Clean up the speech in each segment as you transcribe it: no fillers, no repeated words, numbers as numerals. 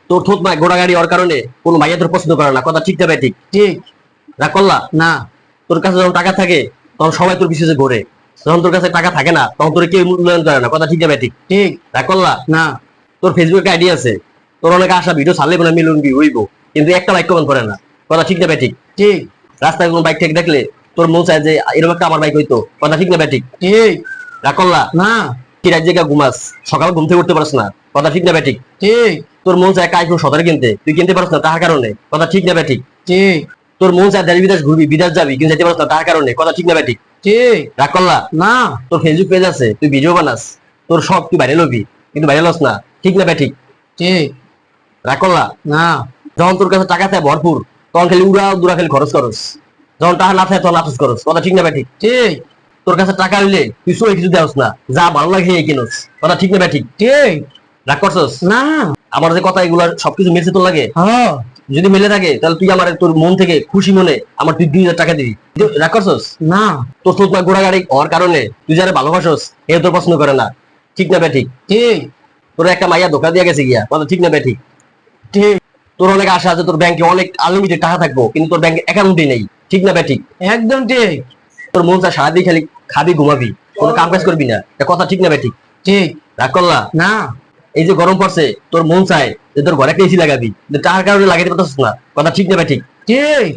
তোর থোত না গোড়া গাড়ি ওর কারণে কোন মাইয়া তোর পছন্দ করে না, কথা ঠিক না ঠিক? ঠিক। রাগ করলা না। তোর কাছে যখন টাকা থাকে তখন সবাই তোর পিছনে ঘোরে, যখন তোর কাছে টাকা থাকে না তখন তোর কেউ মূল্যায়ন করে না, কথা ঠিক না ঠিক? ঠিক। রাগ করলা না। তোর ফেসবুকে আইডি আছে, তোর অনেক আশা ভিডিও ছাড়লে মনে মিলন বি হইব, কিন্তু একটা লাইক কমেন্ট করে না, কথা ঠিক না ঠিক? ঠিক। রাস্তায় কোন বাইক থেকে দেখলে তোর মন চায় যে এরকম একটা আমার বাইক হইতো, কথা ঠিক না ঠিক? ঠিক। রাগ করলা না। কি রাত জায়গা ঘুমাস, সকালে ঘুম থেকে উঠতে পারছ না, কথা ঠিক না ঠিক? ঠিক। তোর মন চায় একটা আইফোন 17 কিনতে, তুই কিনতে পারছ না তার কারণে, কথা ঠিক না ঠিক? ঠিক। তোর মন চায় দেশ বিদেশ ঘুরবি, বিদেশ যাবি, কিন্তু যেতে পারছ না তার কারণে, কথা ঠিক না ঠিক? ঠিক। রাগ করলা না। তোর ফেসবুক পেজ আছে, তুই ভিডিও বানাস, তোর সব তুই ভাইরাল হবি, কিন্তু ভাইরাল হস না, ঠিক না ঠিক? ঠিক। রাগ করলা না। যখন তোর কাছে টাকা থাকে ভরপুর তখন খালি উড়া দুরা খালি খরচ করস, যখন টাকা না থাকে তখন আফসোস করস, কথা ঠিক না ঠিক? ঠিক। তোর কাছে টাকা হইলে তুই সবাই কিছু দেওস না, যা ভালো লাগে এই কিনস, কথা ঠিক না ঠিক? ঠিক। রাগ করছস? না। আমার যে কথা এগুলা সবকিছু মিলছে তোর লাগে? হ্যাঁ। যদি মিলে থাকে তাহলে তুই আমার তোর মন থেকে খুশি মনে আমার তুই 2000 টাকা দিবি। রাগ করছস? না। তোর তোর ঘোড়া গাড়ি হওয়ার কারণে তুই যারা ভালোবাসস এ তোর পছন্দ করে না, ঠিক না ঠিক? ঠিক। তোর একটা মাইয়া ধোকা দিয়ে গেছে গিয়া, কথা ঠিক না ঠিক? ঠিক। তোর অনেক আশা আছে তোর ব্যাংকে অনেক আনলিমিটেড টাকা থাকবো, কিন্তু তোর ব্যাংকে অ্যাকাউন্টই নেই, ঠিক না ঠিক? একদম ঠিক। তোর মন চায় সারাদিন খালি খাবি ঘুমাবি, কোনো কাম কাজ করবি না, এটা কথা ঠিক না ঠিক? ঠিক। রাগ করলা না। এই যে গরম পড়ছে তোর মন চায় যে তোর ঘরে একটা এসি লাগাবি, কিন্তু টাকার কারণে লাগাইতে পারছিস না, কথা ঠিক না ঠিক? ঠিক।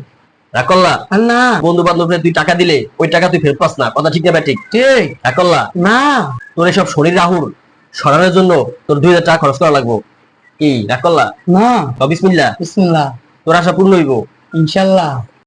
রাগ করলা না। বন্ধু বান্ধব তুই টাকা দিলে ওই টাকা তুই ফেরত পাস না, কথা ঠিক না ঠিক? ঠিক। রাগ করলা না। তোর এসব শরীর রাহুল সরানোর জন্য তোর 2000 টাকা খরচ করা লাগবো, কি রাগ করলা? না। বিসমিল্লাহ, বিসমিল্লাহ। তোর আশা পূর্ণ হইব। ইনশাল্লাহ।